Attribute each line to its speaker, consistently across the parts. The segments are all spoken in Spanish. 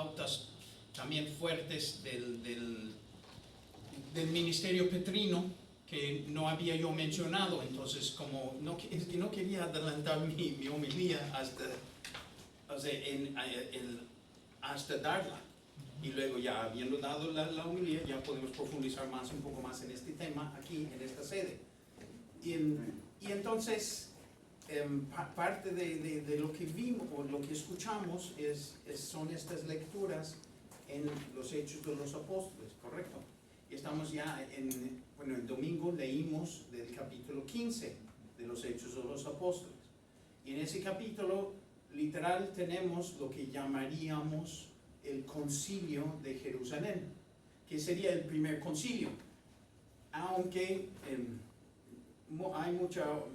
Speaker 1: pautas también fuertes del ministerio petrino que no había yo mencionado. Entonces, como no quería adelantar mi homilía hasta darla. Y luego ya habiendo dado la homilía, ya podemos profundizar un poco más en este tema aquí, en esta sede. Y entonces, parte de lo que vimos o lo que escuchamos son estas lecturas en los Hechos de los Apóstoles, ¿correcto? Y estamos ya el domingo leímos del capítulo 15 de los Hechos de los Apóstoles. Y en ese capítulo, literal, tenemos lo que llamaríamos el concilio de Jerusalén, que sería el primer concilio, aunque hay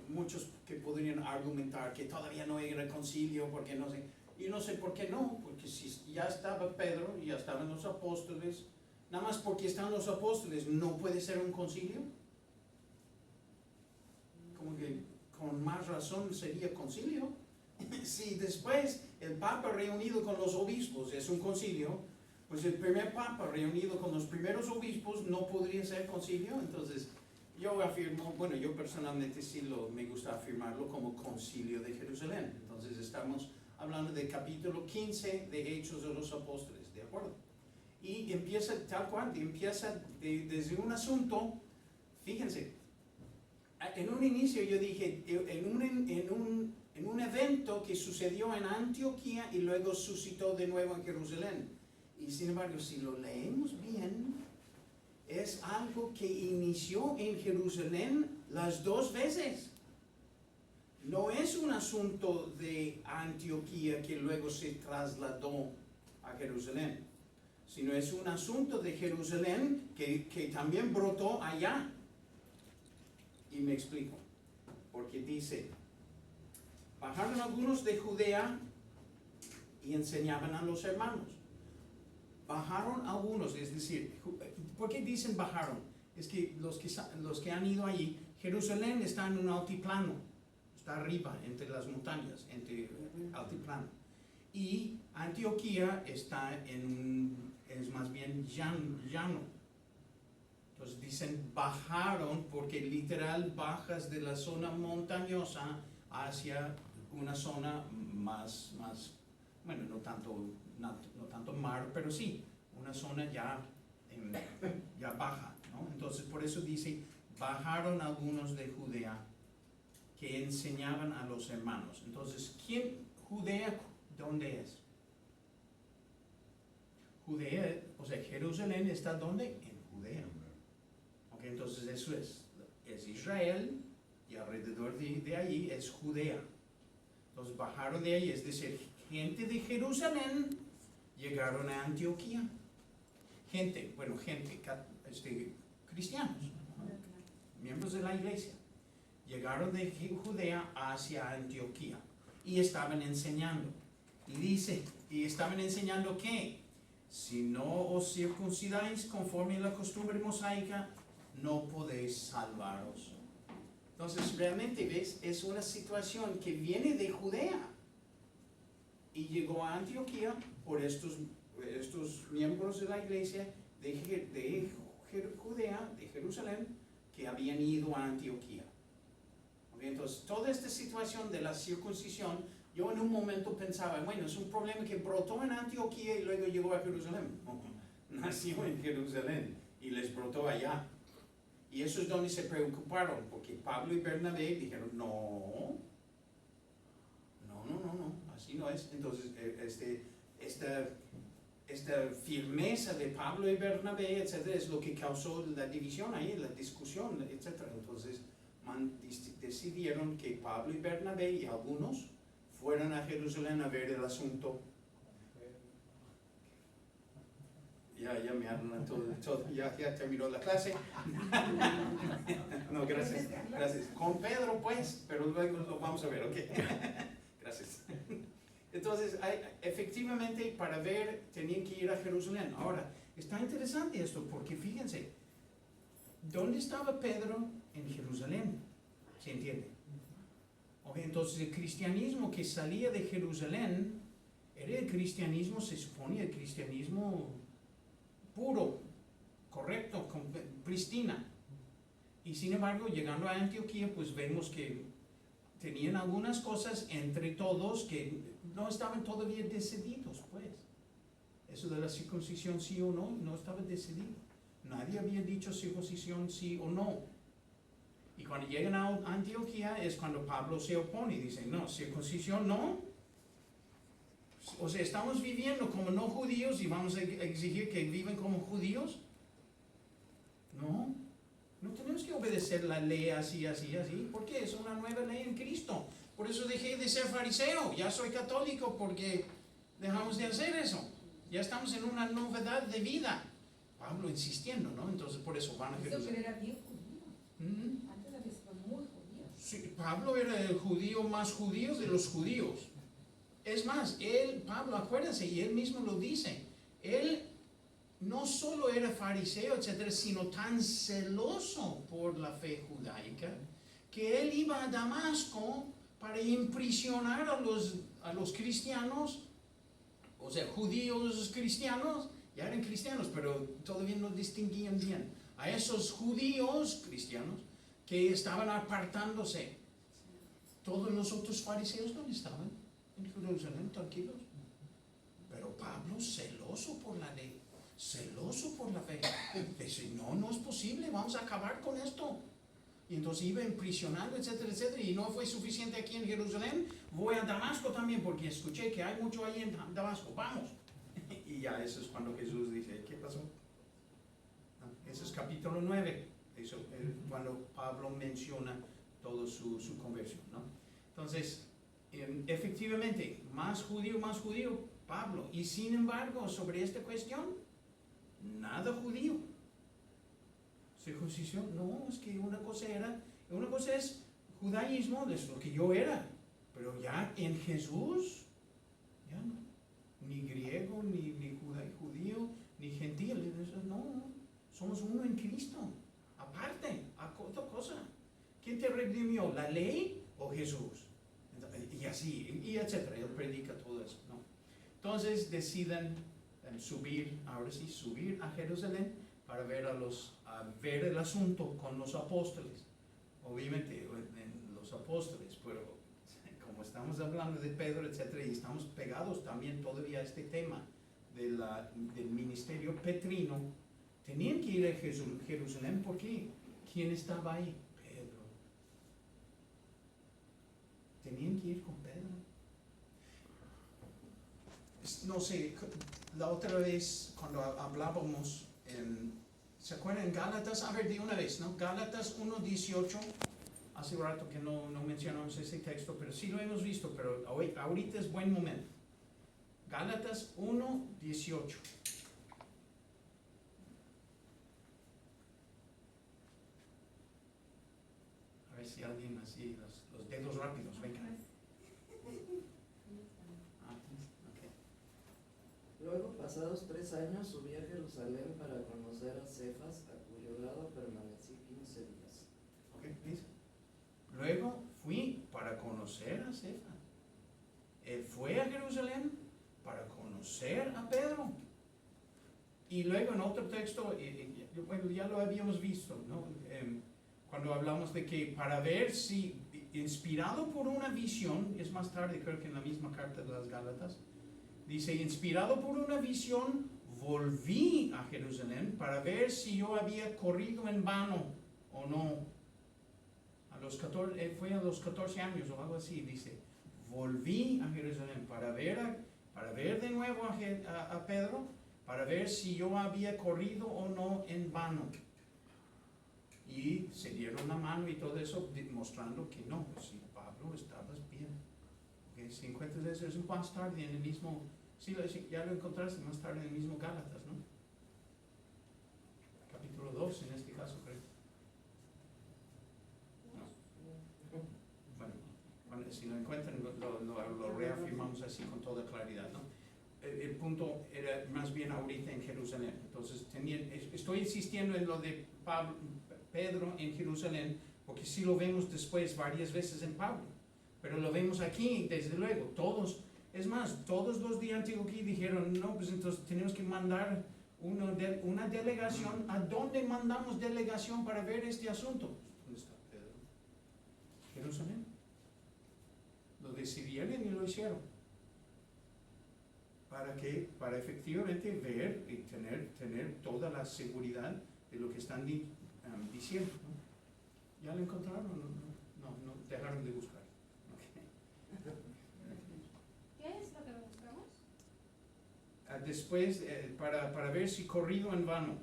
Speaker 1: muchos que podrían argumentar que todavía no era concilio, porque no sé, y no sé por qué no, porque si ya estaba Pedro, ya estaban los apóstoles, nada más porque están los apóstoles, ¿no puede ser un concilio? Como que con más razón sería concilio. Si después el Papa reunido con los obispos es un concilio, pues el primer Papa reunido con los primeros obispos no podría ser concilio. Entonces yo afirmo, yo personalmente me gusta afirmarlo como concilio de Jerusalén. Entonces estamos hablando del capítulo 15 de Hechos de los Apóstoles, ¿de acuerdo? Y empieza tal cual, desde un asunto, fíjense, en un inicio yo dije, en un evento que sucedió en Antioquía y luego suscitó de nuevo en Jerusalén. Y sin embargo, si lo leemos bien, es algo que inició en Jerusalén las dos veces. No es un asunto de Antioquía que luego se trasladó a Jerusalén, sino es un asunto de Jerusalén que también brotó allá. Y me explico, porque dice, bajaron algunos de Judea y enseñaban a los hermanos. Bajaron algunos, es decir, ¿por qué dicen bajaron? Es que los que han ido allí, Jerusalén está en un altiplano, está arriba, entre las montañas, entre altiplano. Y Antioquía está es más bien llano. Entonces dicen bajaron porque literal bajas de la zona montañosa hacia una zona más no tanto mar, pero sí, una zona ya baja, ¿no? Entonces por eso dice, bajaron algunos de Judea que enseñaban a los hermanos. Entonces, Judea, ¿dónde es? Judea, o sea, Jerusalén está ¿dónde? En Judea. Okay, entonces eso es Israel y alrededor de allí es Judea. Entonces bajaron de ahí, es decir, gente de Jerusalén llegaron a Antioquía. Cristianos, miembros de la iglesia, llegaron de Judea hacia Antioquía y estaban enseñando. Y dice, ¿y estaban enseñando qué? Si no os circuncidáis conforme a la costumbre mosaica, no podéis salvaros. Entonces realmente, ¿ves? Es una situación que viene de Judea y llegó a Antioquía por estos miembros de la iglesia de Judea, de Jerusalén, que habían ido a Antioquía. Okay, entonces toda esta situación de la circuncisión, yo en un momento pensaba, es un problema que brotó en Antioquía y luego llegó a Jerusalén. Nació en Jerusalén y les brotó allá. Y eso es donde se preocuparon, porque Pablo y Bernabé dijeron, no, así no es. Entonces, esta firmeza de Pablo y Bernabé, etcétera, es lo que causó la división ahí, la discusión, etcétera. Entonces, decidieron que Pablo y Bernabé y algunos fueran a Jerusalén a ver el asunto. Ya me hablan todo, ya terminó la clase. No, gracias. Con Pedro pues, pero luego lo vamos a ver, ok. Gracias. Entonces, efectivamente, para ver, tenían que ir a Jerusalén. Ahora, está interesante esto, porque fíjense, ¿dónde estaba Pedro? En Jerusalén, ¿se entiende? Okay, entonces, el cristianismo que salía de Jerusalén Era el cristianismo, se supone, el cristianismo puro, correcto, pristina. Y sin embargo, llegando a Antioquía, pues vemos que tenían algunas cosas entre todos que no estaban todavía decididos, pues. Eso de la circuncisión sí o no, no estaba decidido. Nadie había dicho circuncisión sí o no. Y cuando llegan a Antioquía es cuando Pablo se opone y dice, no, circuncisión no. O sea, estamos viviendo como no judíos y vamos a exigir que vivan como judíos. No, no tenemos que obedecer la ley así, porque es una nueva ley en Cristo. Por eso dejé de ser fariseo, ya soy católico porque dejamos de hacer eso. Ya estamos en una novedad de vida. Pablo insistiendo, ¿no? Entonces por eso van a Jerusalén.
Speaker 2: Eso era bien judío. Antes había sido muy judío.
Speaker 1: Sí, Pablo era el judío más judío de los judíos. Es más, Pablo, acuérdense, y él mismo lo dice, él no solo era fariseo, etcétera, sino tan celoso por la fe judaica, que él iba a Damasco para impresionar a los cristianos, o sea, judíos cristianos, ya eran cristianos, pero todavía no distinguían bien, a esos judíos cristianos que estaban apartándose. Todos los otros fariseos, ¿dónde estaban? En Jerusalén, tranquilos. Pero Pablo, celoso por la ley, celoso por la fe, dice, no es posible, vamos a acabar con esto. Y entonces iba impresionando, etcétera, etcétera, y no fue suficiente aquí en Jerusalén, voy a Damasco también, porque escuché que hay mucho ahí en Damasco, vamos. Y ya eso es cuando Jesús dice, ¿qué pasó? Ese es capítulo 9, eso, cuando Pablo menciona toda su conversión, ¿no? Entonces, efectivamente, más judío, Pablo. Y sin embargo, sobre esta cuestión, nada judío. Circuncisión, no, es que una cosa es judaísmo, es lo que yo era, pero ya en Jesús, ya no. Ni griego, ni judío, ni gentil, no, somos uno en Cristo, aparte, a otra cosa. ¿Quién te redimió, la ley o Jesús? Y así, y etcétera, él predica todo eso, ¿no? Entonces deciden subir a Jerusalén para ver el asunto con los apóstoles. Obviamente, los apóstoles, pero como estamos hablando de Pedro, etcétera, y estamos pegados también todavía a este tema del ministerio petrino, tenían que ir a Jerusalén, ¿por qué? ¿Quién estaba ahí? Pedro. Tenían que ir con Pedro. No sé, la otra vez cuando hablábamos, ¿se acuerdan? Gálatas, a ver, de una vez, ¿no? Gálatas 1:18, hace rato que no mencionamos ese texto, pero sí lo hemos visto, pero ahorita es buen momento. Gálatas 1:18. A ver si alguien así, los dedos rápidos, venga.
Speaker 3: Luego, pasados 3 años, subí a Jerusalén para conocer a Cefas, a cuyo lado permanecí 15 días.
Speaker 1: Ok, please. Luego fui para conocer a Cefas. Él fue a Jerusalén para conocer a Pedro. Y luego en otro texto, bueno, ya lo habíamos visto, ¿no? Cuando hablamos de que para ver si, inspirado por una visión, es más tarde creo que en la misma carta de las Gálatas, dice, inspirado por una visión, volví a Jerusalén para ver si yo había corrido en vano o no. Fue a los 14 años o algo así, dice, volví a Jerusalén para ver de nuevo a Pedro, para ver si yo había corrido o no en vano. Y se dieron la mano y todo eso, mostrando que no, pues si Pablo, estabas bien. Okay, si encuentras eso, es más tarde en el mismo, sí, ya lo encontraste más tarde en el mismo Gálatas, ¿no? Capítulo 2 en este caso, creo. No. Bueno, si lo encuentran, lo reafirmamos así con toda claridad, ¿no? El punto era más bien ahorita en Jerusalén. Entonces, estoy insistiendo en lo de Pedro en Jerusalén, porque sí lo vemos después varias veces en Pablo, pero lo vemos aquí, desde luego, todos. Es más, todos los de Antioquía dijeron, no, pues entonces tenemos que mandar una delegación. ¿A dónde mandamos delegación para ver este asunto? ¿Dónde está Pedro? Jerusalén. Lo decidieron y lo hicieron. ¿Para qué? Para efectivamente ver y tener toda la seguridad de lo que están diciendo, ¿no? ¿Ya lo encontraron? No, dejaron de buscar. Okay.
Speaker 2: ¿Qué es lo que buscamos?
Speaker 1: Después, para ver si corrido en vano.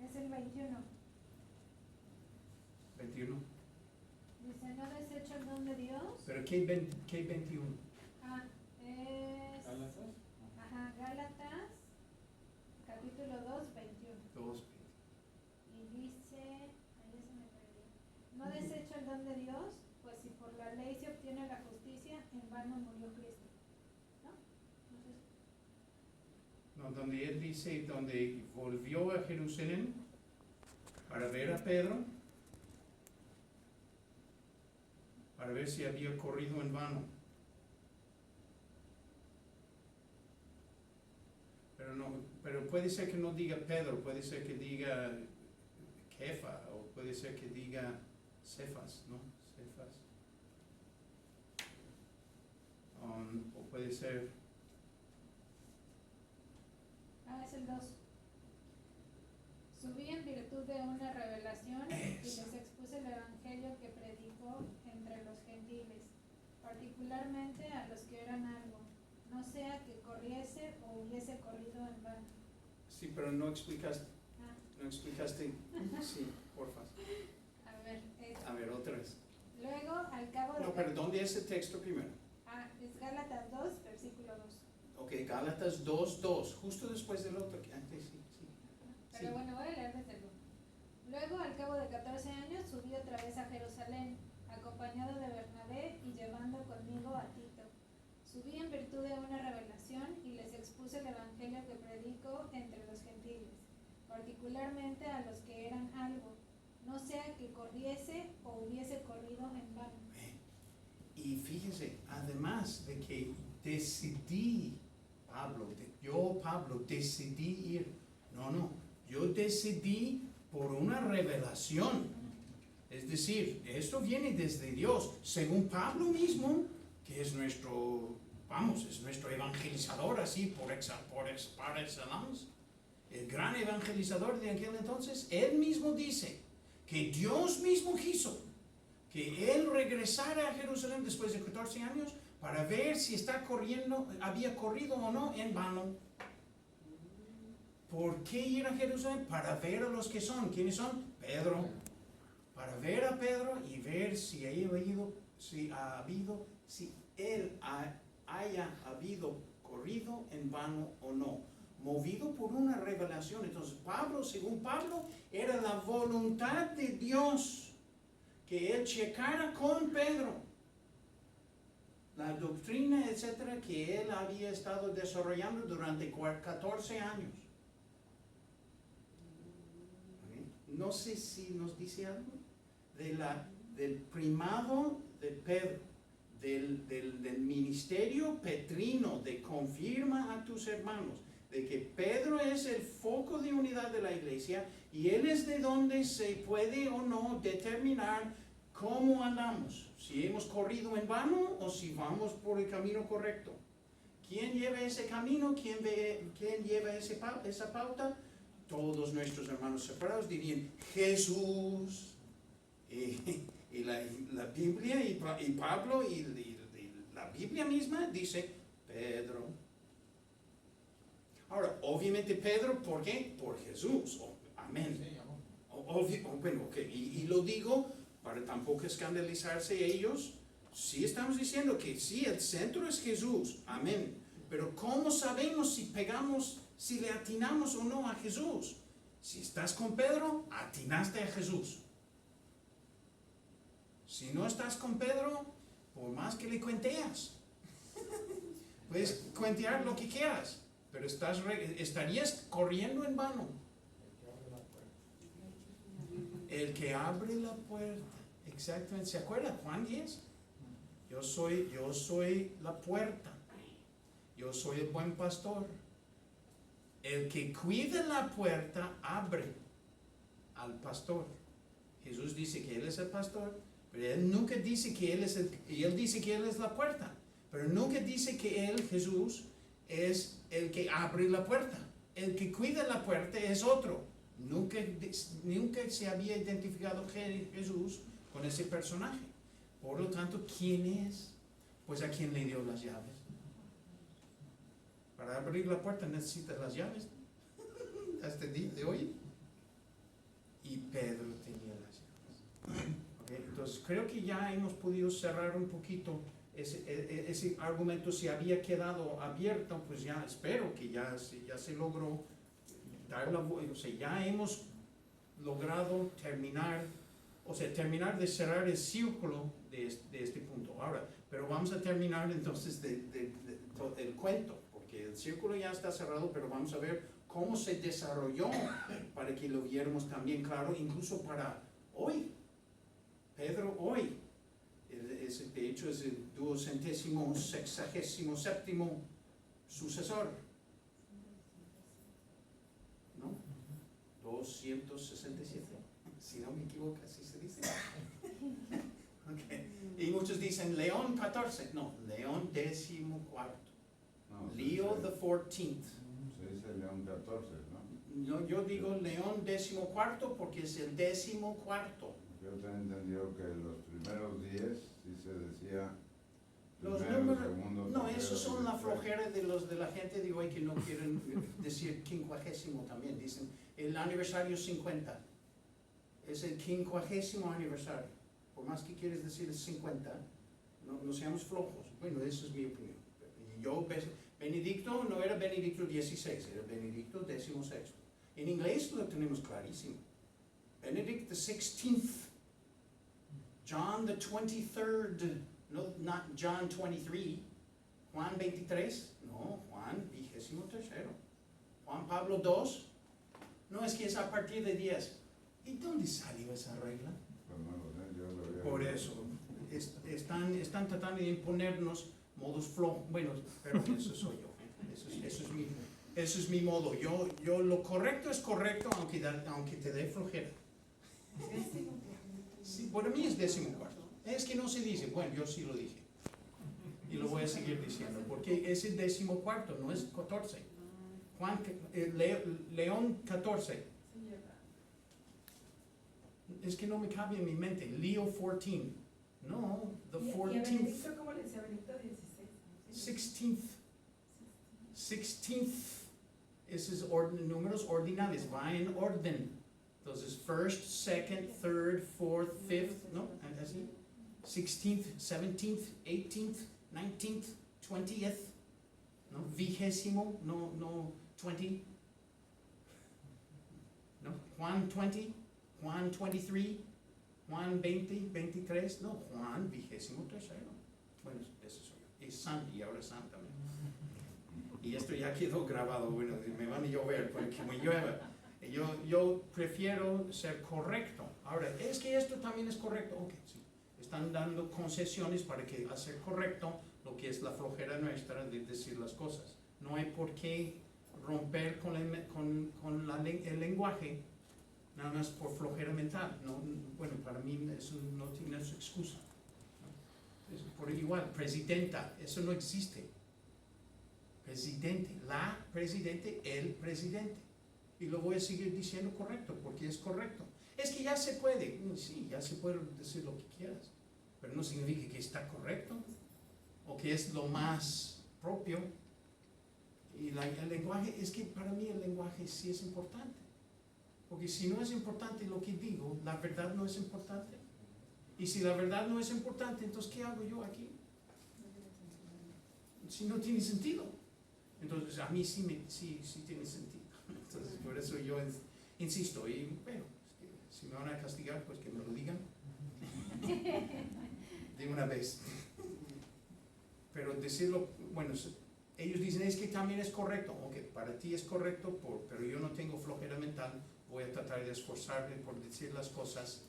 Speaker 2: Es el 21.
Speaker 1: 21.
Speaker 2: Dice, no desecho el don de Dios.
Speaker 1: ¿Pero qué 21?
Speaker 2: Ah, es...
Speaker 4: ¿Gálatas?
Speaker 2: Ajá, Gálatas, capítulo 2, 21.
Speaker 1: 2.
Speaker 2: Y dice, ahí ya se me perdió. No desecho el don de Dios, pues si por la ley se obtiene la justicia, en vano murió Cristo. ¿No? No sé.
Speaker 1: No, donde él dice, donde volvió a Jerusalén para ver a Pedro, para ver si había corrido en vano. Pero puede ser que no diga Pedro, puede ser que diga Kefa, o puede ser que diga Cefas, ¿no? Cefas. O puede ser...
Speaker 2: Ah, es el 2. Subí en virtud de una revelación y les expuse el evangelio que predicó entre los gentiles, particularmente a los que eran algo, no sea que corriese o hubiese corrido en vano.
Speaker 1: Sí, pero no explicaste.
Speaker 2: Ah,
Speaker 1: No explicaste. Sí, porfa.
Speaker 2: a ver,
Speaker 1: otra vez.
Speaker 2: luego al cabo de...
Speaker 1: No, pero ¿dónde es el texto primero?
Speaker 2: Ah, es Gálatas 2, versículo 2.
Speaker 1: Ok, Gálatas 2:2, justo después del otro que antes, sí.
Speaker 2: Pero
Speaker 1: Sí.
Speaker 2: bueno, voy a leer desde el 1. Luego, al cabo de 14 años, subí otra vez a Jerusalén, acompañado de Bernabé y llevando conmigo a Tito. Subí en virtud de una revelación y les expuse el evangelio que predico entre los gentiles, particularmente a los que eran algo, no sea que corriese o hubiese corrido en vano.
Speaker 1: Y fíjense, además de que decidí, Pablo, decidí ir. No, yo decidí por una revelación. Es decir, esto viene desde Dios, según Pablo mismo, que es nuestro evangelizador, así por excelencia, el gran evangelizador de aquel entonces. Él mismo dice que Dios mismo quiso que él regresara a Jerusalén después de 14 años para ver si había corrido o no en vano. ¿Por qué ir a Jerusalén? Para ver a los que son. ¿Quiénes son? Pedro. Para ver a Pedro y ver si él haya habido corrido en vano o no. Movido por una revelación. Entonces según Pablo, era la voluntad de Dios que él checara con Pedro la doctrina, etcétera, que él había estado desarrollando durante 14 años. No sé si nos dice algo del primado de Pedro, del ministerio petrino, de confirma a tus hermanos, de que Pedro es el foco de unidad de la iglesia y él es de donde se puede o no determinar cómo andamos, si hemos corrido en vano o si vamos por el camino correcto. ¿Quién lleva ese camino? ¿Quién lleva esa pauta? Todos nuestros hermanos separados dirían Jesús. Y la Biblia y Pablo y la Biblia misma dice Pedro. Ahora, obviamente Pedro, ¿por qué? Por Jesús. Amén.
Speaker 4: Sí, amor.
Speaker 1: Bueno, ok, y lo digo para tampoco escandalizarse ellos. Sí estamos diciendo que sí, el centro es Jesús. Amén. Pero ¿cómo sabemos si le atinamos o no a Jesús? Si estás con Pedro, atinaste a Jesús. Si no estás con Pedro, por más que le cuenteas, puedes cuentear lo que quieras, pero estarías corriendo en vano. El que abre la puerta. Exactamente. ¿Se acuerda? Juan 10. Yo soy la puerta. Yo soy el buen pastor. El que cuida la puerta abre al pastor. Jesús dice que Él es el pastor, pero Él nunca dice que Él es Él dice que Él es la puerta, pero nunca dice que Él, Jesús, es el que abre la puerta. El que cuida la puerta es otro. Nunca se había identificado Jesús con ese personaje. Por lo tanto, ¿quién es? Pues a quien le dio las llaves. Para abrir la puerta necesitas las llaves. Hasta el día de hoy. Y Pedro tenía las llaves. Okay, entonces creo que ya hemos podido cerrar un poquito ese argumento. Si había quedado abierto, pues ya espero que ya se logró dar la vuelta. O sea, ya hemos logrado terminar de cerrar el círculo de este punto. Ahora, pero vamos a terminar entonces el cuento, porque el círculo ya está cerrado, pero vamos a ver cómo se desarrolló para que lo viéramos también claro, incluso para hoy. Pedro hoy, de hecho es el 267º sucesor, ¿no? 267, si no me equivoco, así se dice. Okay. Y muchos dicen León 14, no, León 14.
Speaker 5: No,
Speaker 1: Leo the 14th.
Speaker 5: Se dice León 14, ¿no?
Speaker 1: Yo digo León 14 porque es el 14.
Speaker 5: Yo tengo entendido que los primeros 10 sí se decía
Speaker 1: Los
Speaker 5: primero,
Speaker 1: números,
Speaker 5: segundo,
Speaker 1: no,
Speaker 5: tercero,
Speaker 1: esos son la
Speaker 5: después.
Speaker 1: flojera de la gente de hoy que no quieren decir 50 también. Dicen el aniversario 50. Es el 50º aniversario. Por más que quieres decir el 50, no seamos flojos. Bueno, esa es mi opinión. Benedicto no era Benedicto XVI, era Benedicto XVI. En inglés lo tenemos clarísimo. Benedict the 16th. John the 23rd. No, not John 23. Juan 23. No, Juan 23. Juan Pablo II. No, es que es a partir de 10. ¿Y dónde salió esa regla?
Speaker 5: Pues no lo sé, yo lo había
Speaker 1: Por
Speaker 5: oído.
Speaker 1: eso, están tratando de imponernos modos flojos. Bueno, pero eso soy yo. Eso es mi modo. Yo lo correcto es correcto, aunque te dé flojera. Sí, para mí es 14. Es que no se dice, bueno, yo sí lo dije. Y lo voy a seguir diciendo, porque es el 14, no es 14. León 14. Es que no me cabe en mi mente. Leo 14. No, the
Speaker 6: ¿Y a
Speaker 1: 14th.
Speaker 6: Benedicto cómo le decía Benedicto 16?
Speaker 1: 16th. Esos es números ordinales, va en orden. Entonces, first, second, third, fourth, fifth, ¿no? Así. 16th, 17th, 18th, 19th, 20th, ¿no? 20º, no 20. ¿No? Juan 20, Juan 23, Juan 20, 23, no, Juan 23. Bueno, eso soy yo. Es San, y ahora San también. Y esto ya quedó grabado, bueno, me van a llover porque me llueva. Yo prefiero ser correcto. Ahora, es que esto también es correcto. Ok, sí. Están dando concesiones para que hacer correcto lo que es la flojera nuestra de decir las cosas. No hay por qué romper con el lenguaje nada más por flojera mental. No, bueno, para mí eso no tiene su excusa. Es por igual, presidenta, eso no existe. Presidente, la presidente, el presidente. Y lo voy a seguir diciendo correcto, porque es correcto. Es que ya se puede, sí, ya se puede decir lo que quieras, pero no significa que está correcto, o que es lo más propio. Y el lenguaje, es que para mí el lenguaje sí es importante. Porque si no es importante lo que digo, la verdad no es importante. Y si la verdad no es importante, entonces ¿qué hago yo aquí? Si no tiene sentido. Entonces a mí sí tiene sentido. Entonces por eso yo insisto. Y bueno, si me van a castigar, pues que me lo digan. De una vez. Pero decirlo, bueno, ellos dicen es que también es correcto. Ok, para ti es correcto, pero yo no tengo flojera mental. Voy a tratar de esforzarme por decir las cosas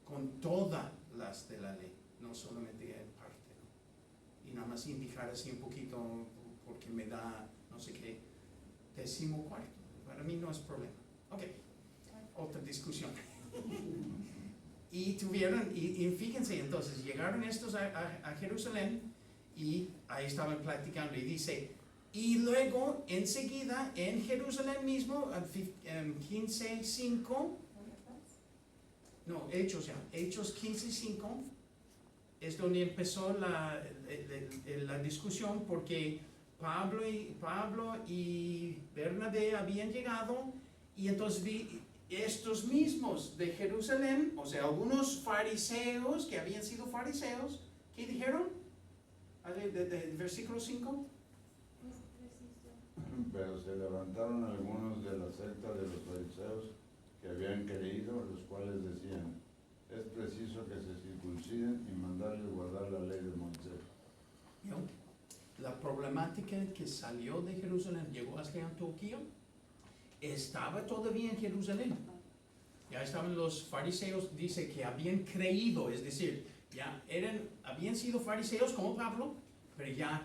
Speaker 1: con todas las de la ley, no solamente en nada más indicar así un poquito porque me da, no sé qué, 14º. Para mí no es problema. Ok, otra discusión. Y tuvieron, y fíjense, entonces llegaron estos a Jerusalén y ahí estaban platicando y dice, y luego enseguida en Jerusalén mismo, 15:5, no, Hechos 15:5, es donde empezó la discusión porque Pablo y Bernabé habían llegado y entonces estos mismos de Jerusalén, o sea, algunos fariseos que habían sido fariseos, ¿qué dijeron? Versículo 5.
Speaker 2: Es preciso.
Speaker 5: Pero se levantaron algunos de la secta de los fariseos que habían creído, los cuales decían, es preciso que se circunciden y mandarles guardar la ley de Moisés.
Speaker 1: ¿Vio? La problemática que salió de Jerusalén llegó hasta Antioquía, estaba todavía en Jerusalén. Ya estaban los fariseos, dice que habían creído, es decir, ya habían sido fariseos como Pablo, pero ya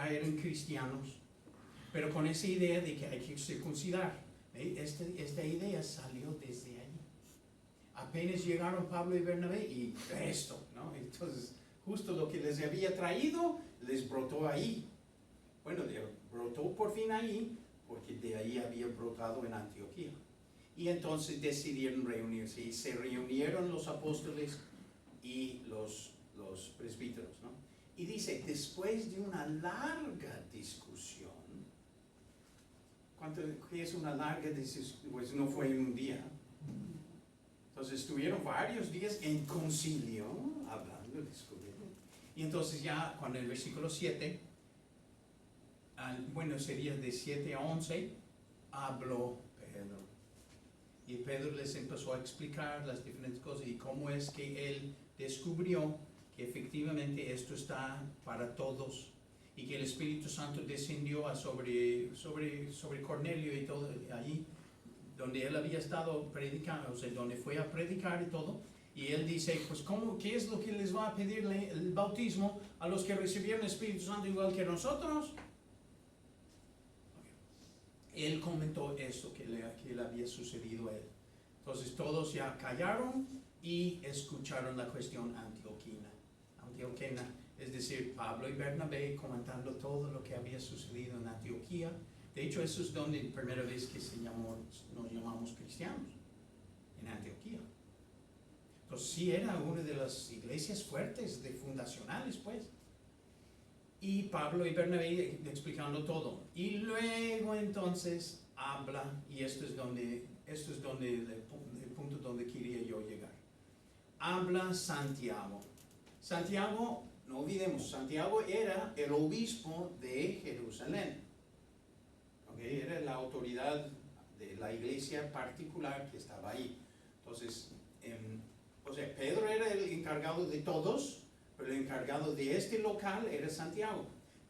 Speaker 1: eran cristianos. Pero con esa idea de que hay que circuncidar. Esta idea salió desde ahí. Apenas llegaron Pablo y Bernabé y esto, ¿no? Entonces, justo lo que les había traído, les brotó ahí. Bueno, brotó por fin ahí, porque de ahí había brotado en Antioquía. Y entonces decidieron reunirse, y se reunieron los apóstoles y los presbíteros, ¿no? Y dice, después de una larga discusión, ¿qué es una larga discusión? Pues no fue en un día. Entonces estuvieron varios días en concilio, hablando, discutiendo. Y entonces ya, cuando el versículo 7, bueno, sería de 7 a 11, habló Pedro. Y Pedro les empezó a explicar las diferentes cosas y cómo es que él descubrió que efectivamente esto está para todos y que el Espíritu Santo descendió sobre Cornelio y todo allí donde él había estado predicando, o sea, donde fue a predicar y todo. Y él dice, pues ¿qué es lo que les va a pedir el bautismo a los que recibieron el Espíritu Santo igual que nosotros? Él comentó eso que le había sucedido a él. Entonces todos ya callaron y escucharon la cuestión antioquina, es decir, Pablo y Bernabé comentando todo lo que había sucedido en Antioquía. De hecho, eso es donde la primera vez que nos llamamos cristianos, en Antioquía. Entonces sí era una de las iglesias fuertes, fundacionales, pues. Y Pablo y Bernabé explicando todo. Y luego entonces habla, y esto es donde el punto donde quería yo llegar. Habla Santiago. Santiago, no olvidemos, Santiago era el obispo de Jerusalén. ¿Okay? Era la autoridad de la iglesia particular que estaba ahí. Entonces, o sea, Pedro era el encargado de todos, pero el encargado de este local era Santiago.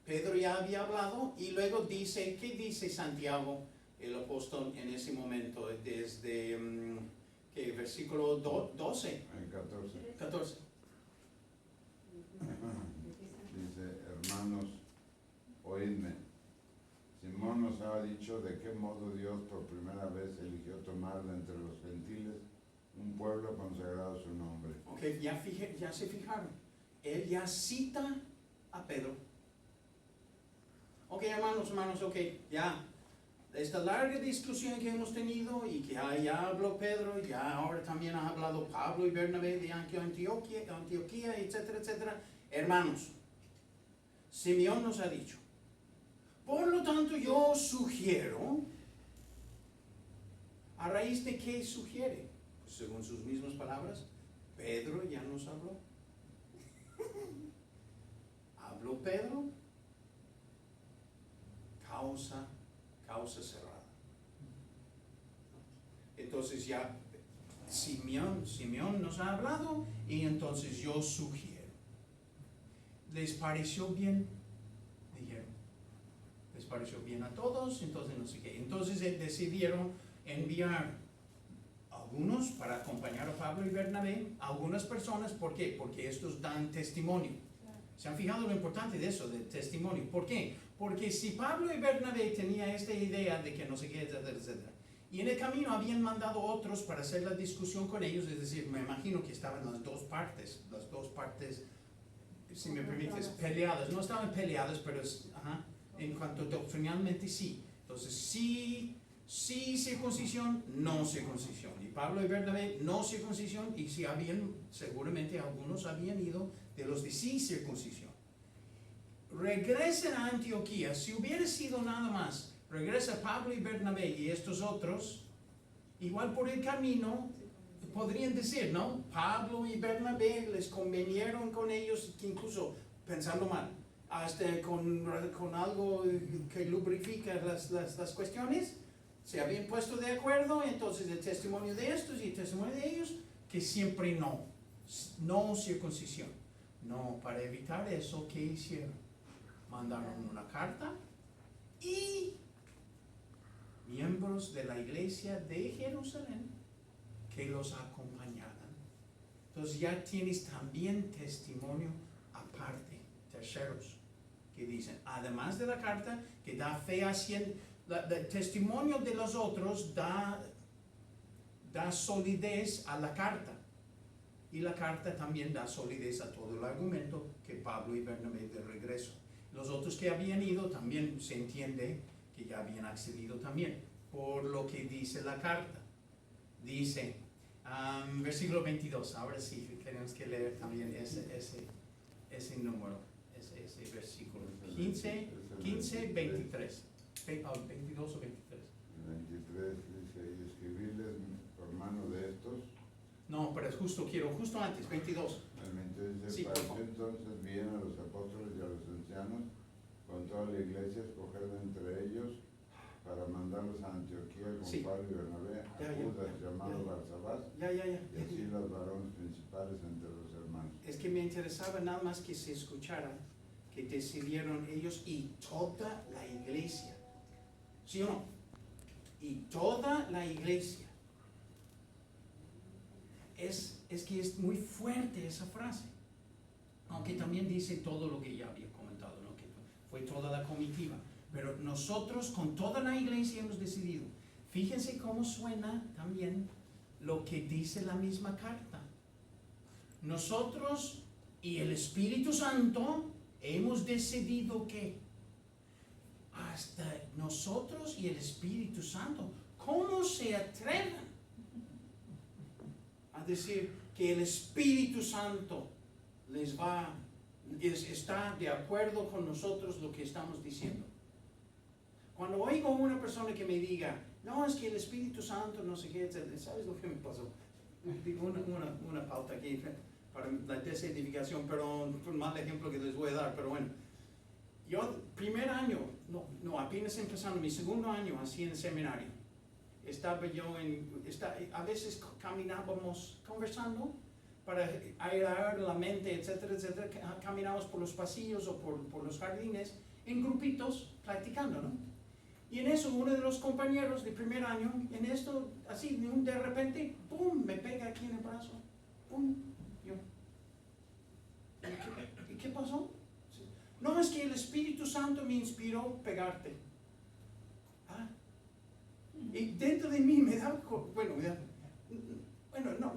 Speaker 1: Pedro ya había hablado y luego dice, ¿qué dice Santiago, el apóstol, en ese momento? Desde, versículo 12. 14.
Speaker 5: Dice, hermanos, oídme. Simón nos ha dicho de qué modo Dios por primera vez eligió tomar de entre los gentiles un pueblo consagrado a su nombre.
Speaker 1: Ok, ya se fijaron. Él ya cita a Pedro. Ok, hermanos, ok, ya. Esta larga discusión que hemos tenido y que ya habló Pedro, ya ahora también ha hablado Pablo y Bernabé de Antioquía, etcétera, etcétera. Hermanos, Simeón nos ha dicho, por lo tanto yo sugiero, ¿a raíz de qué sugiere? Pues según sus mismas palabras, Pedro ya nos habló. Habló Pedro, causa cerrada. Entonces ya Simeón nos ha hablado y entonces yo sugiero. ¿Les pareció bien? Dijeron. ¿Les pareció bien a todos? Entonces no sé qué. Entonces decidieron enviar algunos para acompañar a Pablo y Bernabé, algunas personas, ¿por qué? Porque estos dan testimonio. ¿Se han fijado lo importante de eso, del testimonio? ¿Por qué? Porque si Pablo y Bernabé tenían esta idea de que no sé qué, etcétera, etcétera, y en el camino habían mandado otros para hacer la discusión con ellos, es decir, me imagino que estaban las dos partes, si me permites, peleadas. No estaban peleadas, pero en cuanto doctrinalmente sí. Entonces, sí circuncisión, no circuncisión. Y Pablo y Bernabé, no circuncisión, y si seguramente algunos habían ido de los de sí circuncisión. Regresen a Antioquía. Si hubiera sido nada más, regresa Pablo y Bernabé y estos otros, igual por el camino, podrían decir, ¿no? Pablo y Bernabé les convinieron con ellos, que incluso pensando mal, hasta con algo que lubrifica las cuestiones, se habían puesto de acuerdo, entonces el testimonio de estos y el testimonio de ellos, que siempre no circuncisión. No, para evitar eso, ¿qué hicieron? Mandaron una carta y miembros de la iglesia de Jerusalén que los acompañaran. Entonces ya tienes también testimonio aparte, terceros, que dicen, además de la carta, que da fe haciendo, el testimonio de los otros da solidez a la carta. Y la carta también da solidez a todo el argumento que Pablo y Bernabé de regreso. Los otros que habían ido también se entiende que ya habían accedido también, por lo que dice la carta. Dice, versículo 22, ahora sí, tenemos que leer también ese número, ese versículo. 15, 23. 22 o 23.
Speaker 5: 23 dice, y escribirles por mano de estos.
Speaker 1: No, pero justo antes, 22.
Speaker 5: El 22 dice,
Speaker 1: Sí,
Speaker 5: pareció entonces bien a los apóstoles y a los ancianos con toda la iglesia, escoger de entre ellos para mandarlos a Antioquía con
Speaker 1: Sí.
Speaker 5: Pablo y Bernabé, a
Speaker 1: Ya,
Speaker 5: Judas llamado Barsabás,
Speaker 1: Ya.
Speaker 5: y así los varones principales entre los hermanos.
Speaker 1: Es que me interesaba nada más que se escuchara que decidieron ellos y toda la iglesia. ¿Sí o no? Y toda la iglesia. Es que es muy fuerte esa frase. Aunque también dice todo lo que ya había comentado, ¿no? Que fue toda la comitiva. Pero nosotros con toda la iglesia hemos decidido. Fíjense cómo suena también lo que dice la misma carta. Nosotros y el Espíritu Santo hemos decidido que hasta nosotros y el Espíritu Santo, ¿cómo se atreven a decir que el Espíritu Santo está de acuerdo con nosotros lo que estamos diciendo? Cuando oigo a una persona que me diga, no, es que el Espíritu Santo, no sé qué, etc., ¿sabes lo que me pasó? Digo una pauta aquí para la desedificación, pero un mal ejemplo que les voy a dar, pero bueno. Yo, primer año, apenas empezando, mi segundo año así en el seminario, a veces caminábamos conversando para airear la mente, etcétera, etcétera. Caminábamos por los pasillos o por los jardines en grupitos, practicando, ¿no? Y en eso uno de los compañeros de primer año, en esto, así, de repente, ¡pum!, me pega aquí en el brazo. ¡Pum! Yo, ¿y qué pasó? No, es que el Espíritu Santo me inspiró a pegarte. Y dentro de mí me da,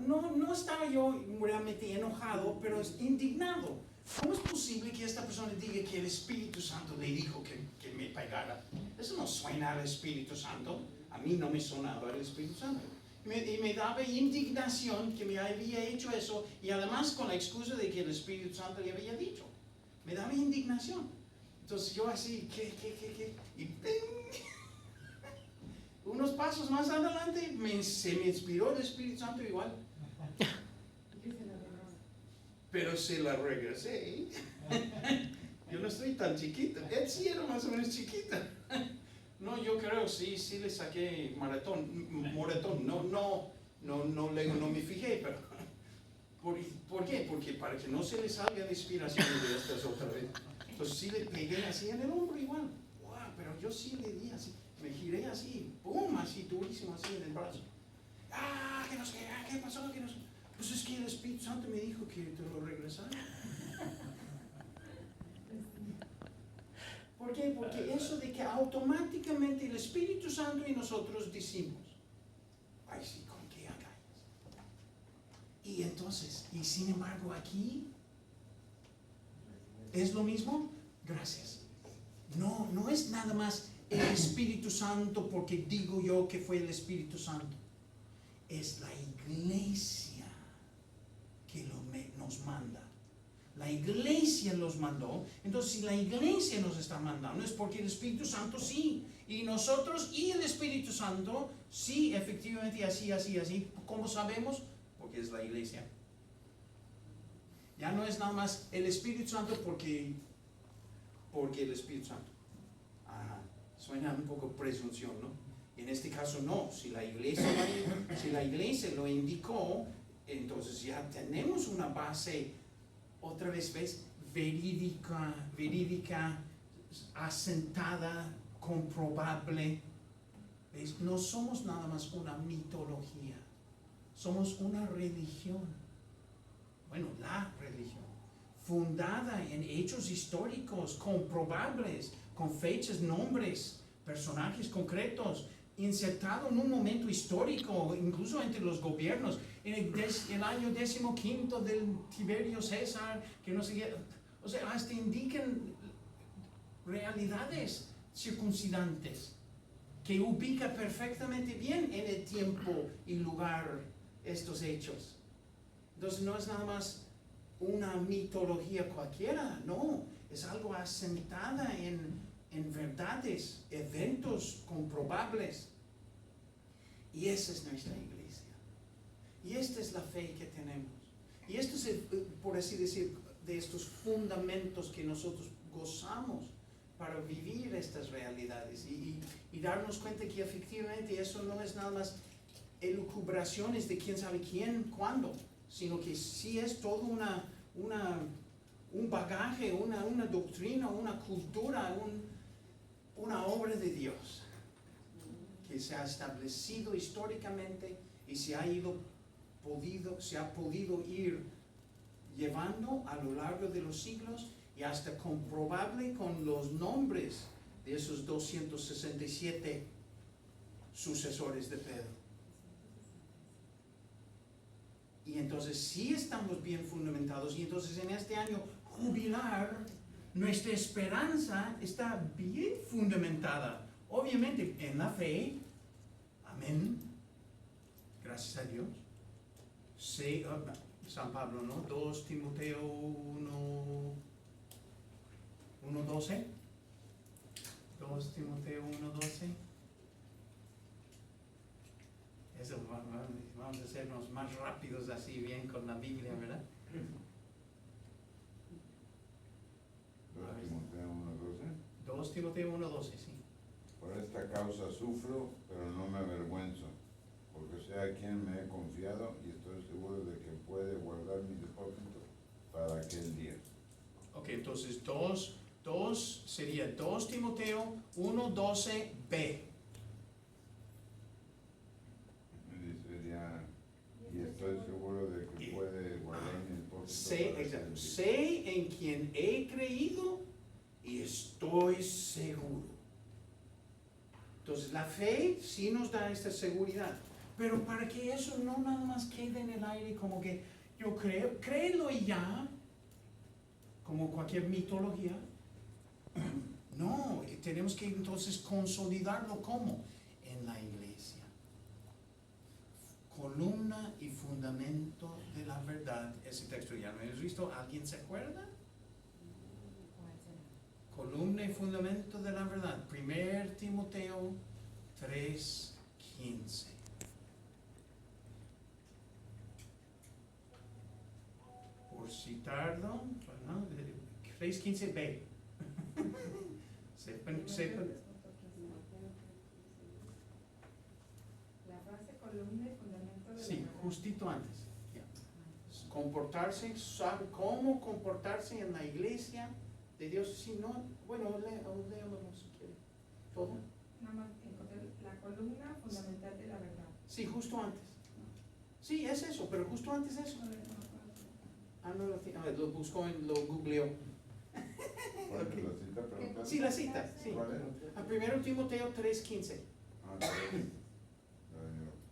Speaker 1: no estaba yo realmente enojado, pero indignado. ¿Cómo es posible que esta persona diga que el Espíritu Santo le dijo que me pegara? Eso no suena al Espíritu Santo. A mí no me sonaba el Espíritu Santo. Y me daba indignación que me había hecho eso, y además con la excusa de que el Espíritu Santo le había dicho. Me daba indignación. Entonces yo así, ¿qué? Y ¡ping! Unos pasos más adelante se me inspiró el Espíritu Santo igual. Pero se la regresé. Yo no estoy tan chiquita. Él sí era más o menos chiquita. No, yo creo sí le saqué moretón. No me fijé, pero ¿por qué? Porque para que no se le salga la inspiración de estas otra vez. Entonces sí le pegué así en el hombro igual. Wow, pero yo sí le di así. Me giré así, ¡pum!, así durísimo así en el brazo. Que no sé, ¿qué pasó? Que no sé. Pues es que el Espíritu Santo me dijo que te lo regresara. qué? Porque eso de que automáticamente el Espíritu Santo y nosotros decimos, ay sí, con que hagáis. Y entonces, y sin embargo aquí, ¿es lo mismo? Gracias. No, no es nada más el Espíritu Santo porque digo yo que fue el Espíritu Santo. Es la iglesia que nos manda. La iglesia los mandó. Entonces, si la iglesia nos está mandando, es porque el Espíritu Santo sí. Y nosotros y el Espíritu Santo, sí, efectivamente, así, así, así. ¿Cómo sabemos? Porque es la iglesia. Ya no es nada más el Espíritu Santo porque el Espíritu Santo. Suena un poco presunción, ¿no? En este caso no. Si la iglesia lo indicó, entonces ya tenemos una base, otra vez, ¿ves? Verídica, asentada, comprobable. ¿Ves? No somos nada más una mitología, somos una religión. Bueno, la religión, fundada en hechos históricos, comprobables, con fechas, nombres, personajes concretos, insertado en un momento histórico, incluso entre los gobiernos, en el año 15 del Tiberio César, que no sé qué, o sea, hasta indican realidades circuncidantes, que ubica perfectamente bien en el tiempo y lugar estos hechos. Entonces no es nada más una mitología cualquiera, no, es algo asentada en verdades, eventos comprobables. Y esa es nuestra iglesia. Y esta es la fe que tenemos. Y esto es, por así decir, de estos fundamentos que nosotros gozamos para vivir estas realidades y darnos cuenta que efectivamente eso no es nada más elucubraciones de quién sabe quién, cuándo, sino que sí es todo un bagaje, una doctrina, una cultura, una obra de Dios que se ha establecido históricamente y se ha podido ir llevando a lo largo de los siglos y hasta comprobable con los nombres de esos 267 sucesores de Pedro. Y entonces sí estamos bien fundamentados y entonces en este año jubilar, nuestra esperanza está bien fundamentada, obviamente en la fe, amén, gracias a Dios. Sí, San Pablo, ¿no? 2 Timoteo 1:12. 2 Timoteo 1:12. Eso, vamos a hacernos más rápidos así bien con la Biblia, ¿verdad?
Speaker 5: 2 Timoteo 1:12.
Speaker 1: 2 Timoteo 1:12, sí.
Speaker 5: Por esta causa sufro, pero no me avergüenzo, porque sé a quien me he confiado y estoy seguro de que puede guardar mi depósito para aquel día. Ok,
Speaker 1: Entonces 2 sería 2 Timoteo 1:12b.
Speaker 5: Dice ya, y estoy seguro de que puede guardar mi depósito
Speaker 1: Sé,
Speaker 5: para
Speaker 1: exacto,
Speaker 5: aquel día.
Speaker 1: sé en quien he creído y estoy seguro. Entonces la fe sí nos da esta seguridad, pero para que eso no nada más quede en el aire como que yo creo, créelo y ya, como cualquier mitología. No, tenemos que entonces consolidarlo como en la iglesia. Columna y fundamento de la verdad. Ese texto ya lo hemos visto. ¿Alguien se acuerda? Columna y fundamento de la verdad. 1 Timoteo 3:15. Por citarlo, ¿no? 3:15b. sepan.
Speaker 6: La frase columna y fundamento de la
Speaker 1: Sí,
Speaker 6: verdad.
Speaker 1: justito antes. Ya. Comportarse, sabe cómo comportarse en la iglesia de Dios. Si no, bueno, leámoslo si quiere. ¿Todo?
Speaker 6: Nada más encontré la columna fundamental de la verdad.
Speaker 1: Sí, justo antes. Sí, es eso, pero justo antes eso.
Speaker 6: No,
Speaker 1: No lo buscó, lo googleó.
Speaker 5: Porque lo cita cita preguntas?
Speaker 1: Sí, la cita, sí.
Speaker 5: ¿Cuál es?
Speaker 1: A 1 Timoteo 3:15.
Speaker 5: Ah, sí.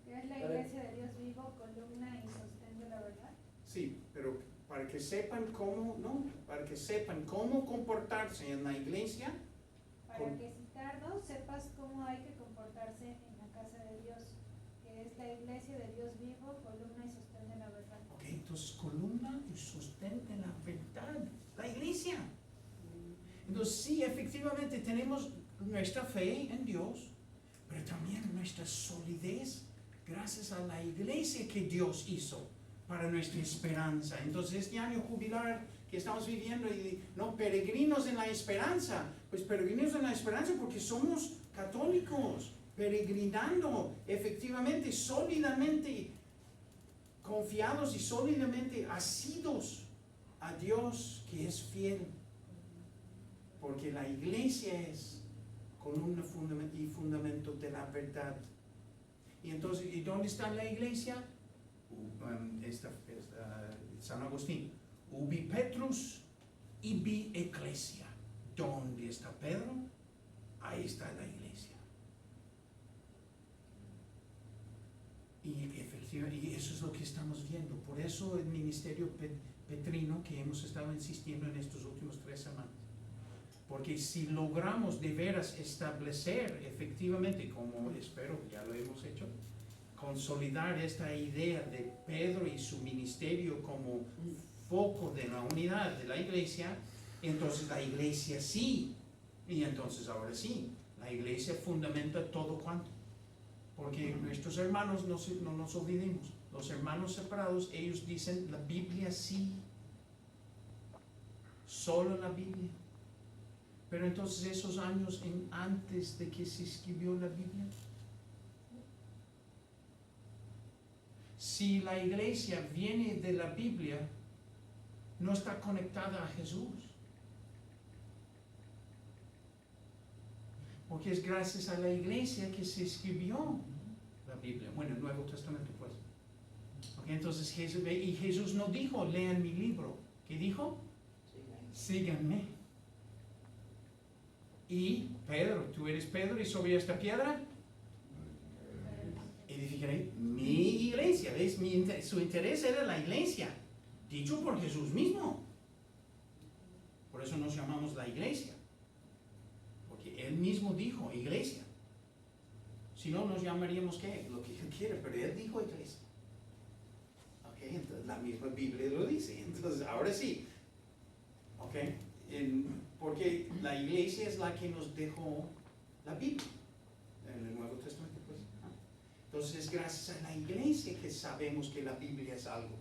Speaker 2: Que es la iglesia de Dios vivo, columna y sostén de la verdad.
Speaker 1: Sí, pero para que sepan cómo, ¿no? Para que sepan cómo comportarse en la iglesia.
Speaker 2: Para que si tardo sepas cómo hay que comportarse en la casa de Dios, que es la iglesia de Dios vivo, columna y sostén de la verdad.
Speaker 1: Ok, entonces columna y sostén de la verdad, la iglesia. Entonces sí, efectivamente tenemos nuestra fe en Dios, pero también nuestra solidez gracias a la iglesia que Dios hizo para nuestra esperanza. Entonces este año jubilar que estamos viviendo, y no, peregrinos en la esperanza, pues peregrinos en la esperanza porque somos católicos, peregrinando efectivamente, sólidamente, confiados y sólidamente asidos a Dios que es fiel, porque la iglesia es columna y fundamento de la verdad. Y entonces, ¿y dónde está la iglesia? San Agustín, ubi Petrus ibi ecclesia. ¿Dónde está Pedro? Ahí está la iglesia. Y efectivamente, y eso es lo que estamos viendo. Por eso el ministerio petrino que hemos estado insistiendo en estos últimos 3 semanas. Porque si logramos de veras establecer efectivamente, como espero ya lo hemos hecho, consolidar esta idea de Pedro y su ministerio como foco de la unidad de la iglesia, entonces la iglesia sí, y entonces ahora sí, la iglesia fundamenta todo cuanto. Porque nuestros hermanos, no nos olvidemos, los hermanos separados, ellos dicen la Biblia sí, solo la Biblia. Pero entonces esos años antes de que se escribió la Biblia, si la iglesia viene de la Biblia, no está conectada a Jesús. Porque es gracias a la iglesia que se escribió la Biblia. Bueno, el Nuevo Testamento, pues. Okay, entonces Jesús no dijo, lean mi libro. ¿Qué dijo? Síganme. Y Pedro, tú eres Pedro y sobre esta piedra edificaré mi iglesia. ¿Ves? Su interés era la iglesia, dicho por Jesús mismo. Por eso nos llamamos la iglesia, porque Él mismo dijo iglesia. Si no, nos llamaríamos ¿qué? Lo que Él quiere, pero Él dijo iglesia. Ok, entonces la misma Biblia lo dice. Entonces, ahora sí. Ok, porque la iglesia es la que nos dejó la Biblia en el Nuevo Testamento, pues. Entonces es gracias a la iglesia que sabemos que la Biblia es algo.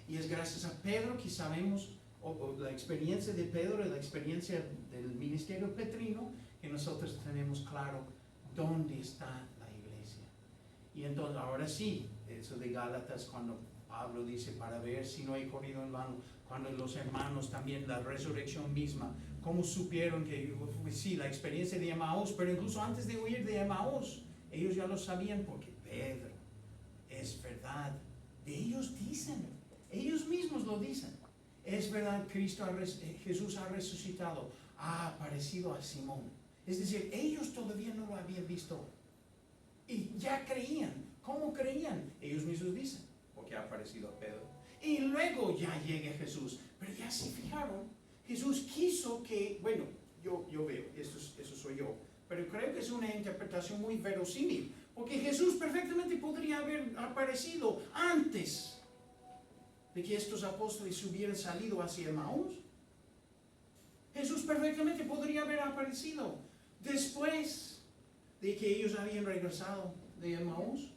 Speaker 1: Y es gracias a Pedro que sabemos, o la experiencia de Pedro y la experiencia del ministerio petrino, que nosotros tenemos claro dónde está la iglesia. Y entonces ahora sí, eso de Gálatas, cuando Pablo dice, para ver si no he corrido en vano, cuando los hermanos también, la resurrección misma, cómo supieron que, sí, la experiencia de Emaús, pero incluso antes de huir de Emaús, ellos ya lo sabían porque Pedro, es verdad, ellos dicen, ellos mismos lo dicen, es verdad, Jesús ha resucitado, ha aparecido a Simón. Es decir, ellos todavía no lo habían visto y ya creían. ¿Cómo creían? Ellos mismos dicen, porque ha aparecido a Pedro. Y luego ya llega Jesús. Pero ya se fijaron, Jesús quiso que, bueno, yo veo, eso soy yo, pero creo que es una interpretación muy verosímil, porque Jesús perfectamente podría haber aparecido antes de que estos apóstoles hubieran salido hacia Emaús. Jesús perfectamente podría haber aparecido después de que ellos habían regresado de Emaús.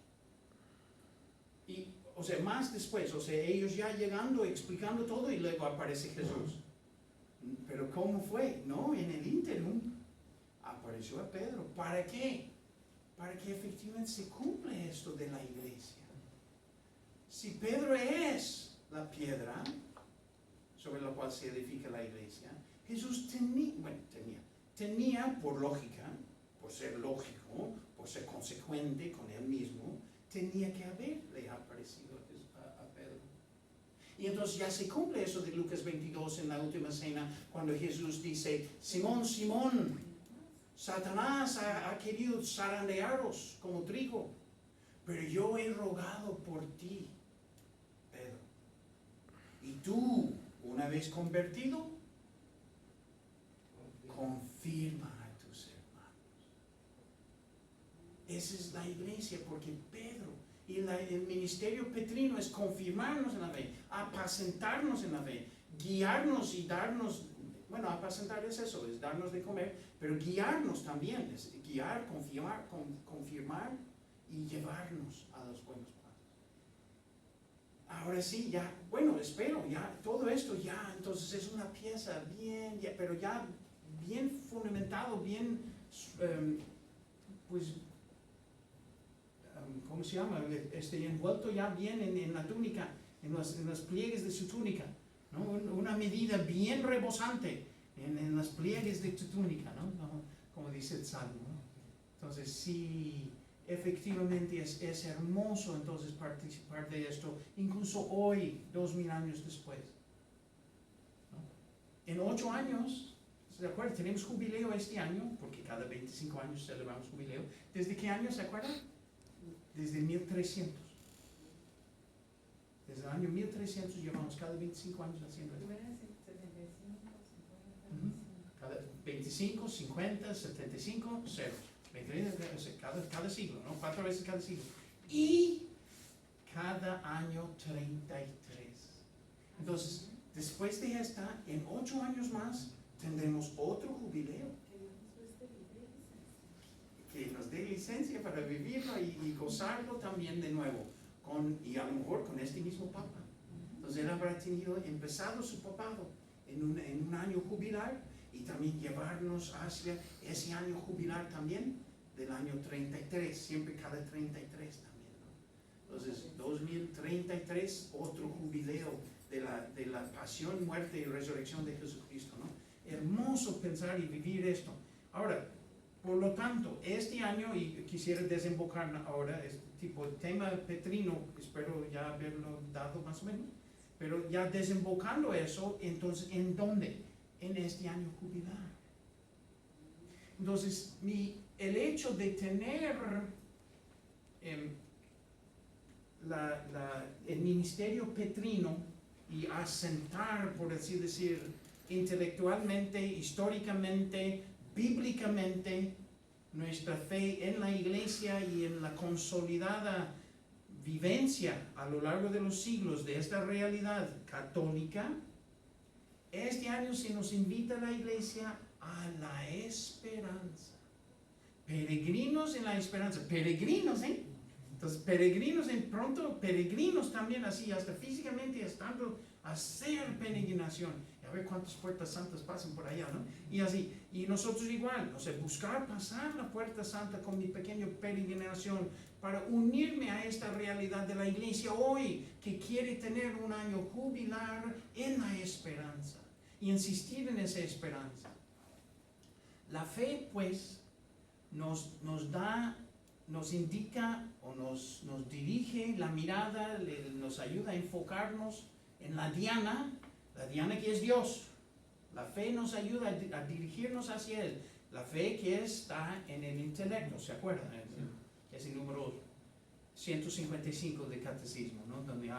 Speaker 1: Y, o sea, más después, o sea, ellos ya llegando, explicando todo y luego aparece Jesús. Pero ¿cómo fue? No, en el ínterin apareció a Pedro. ¿Para qué? Para que efectivamente se cumpla esto de la iglesia. Si Pedro es la piedra sobre la cual se edifica la iglesia, Jesús tenía por lógica, por ser lógico, por ser consecuente con él mismo, tenía que haberle aparecido a Pedro. Y entonces ya se cumple eso de Lucas 22 en la última cena, cuando Jesús dice, Simón, Simón, Satanás ha querido zarandearos como trigo, pero yo he rogado por ti, Pedro. Y tú, una vez convertido, confirma a tus hermanos. Esa es la iglesia, porque Pedro y el ministerio petrino es confirmarnos en la fe, apacentarnos en la fe, guiarnos y darnos, bueno, apacentar es eso, es darnos de comer, pero guiarnos también, es guiar, confirmar y llevarnos a los buenos pasos. Ahora sí, ya, bueno, espero, ya, todo esto ya, entonces es una pieza bien, ya, pero ya bien fundamentado, bien, pues, ¿cómo se llama? Envuelto ya bien en la túnica, en los pliegues de su túnica, ¿no? Una medida bien rebosante en los pliegues de tu túnica, ¿no? Como dice el Salmo, ¿no? Entonces, sí, efectivamente es hermoso entonces participar de esto, incluso hoy, 2000 años después, ¿no? En 8 años, ¿se acuerdan? Tenemos jubileo este año, porque cada 25 años celebramos jubileo. ¿Desde qué año se acuerdan? Desde 1300. Desde el año 1300 llevamos cada 25 años haciendo esto. 25, 50, 75, 0. Cada siglo, ¿no? 4 veces cada siglo. Y cada año 33. Entonces, después de esta, en 8 años más, tendremos otro jubileo. Que nos dé licencia para vivirlo y gozarlo también de nuevo. Y a lo mejor con este mismo Papa. Entonces él habrá empezado su papado en un año jubilar y también llevarnos hacia ese año jubilar también del año 33, siempre cada 33 también, ¿no? Entonces 2033, otro jubileo de la pasión, muerte y resurrección de Jesucristo, ¿no? Hermoso pensar y vivir esto. Ahora, por lo tanto, este año, y quisiera desembocar ahora, este tipo de tema petrino, espero ya haberlo dado más o menos, pero ya desembocando eso, entonces, ¿en dónde? En este año jubilar. Entonces, el hecho de tener el ministerio petrino y asentar, por así decir, intelectualmente, históricamente, bíblicamente, nuestra fe en la iglesia y en la consolidada vivencia a lo largo de los siglos de esta realidad católica, este año se nos invita a la iglesia a la esperanza. Peregrinos en la esperanza. Peregrinos, ¿eh? Entonces, peregrinos peregrinos también así, hasta físicamente estando a hacer peregrinación. A ver cuántas puertas santas pasan por allá, ¿no? Y así, y nosotros igual, o sea, buscar pasar la puerta santa con mi pequeña peregrinación para unirme a esta realidad de la iglesia hoy, que quiere tener un año jubilar en la esperanza, y insistir en esa esperanza. La fe, pues, nos indica o nos dirige la mirada, nos ayuda a enfocarnos en la diana que es Dios. La fe nos ayuda a dirigirnos hacia Él. La fe que está en el intelecto, ¿se acuerdan? Es el número 155 del catecismo, ¿no? Donde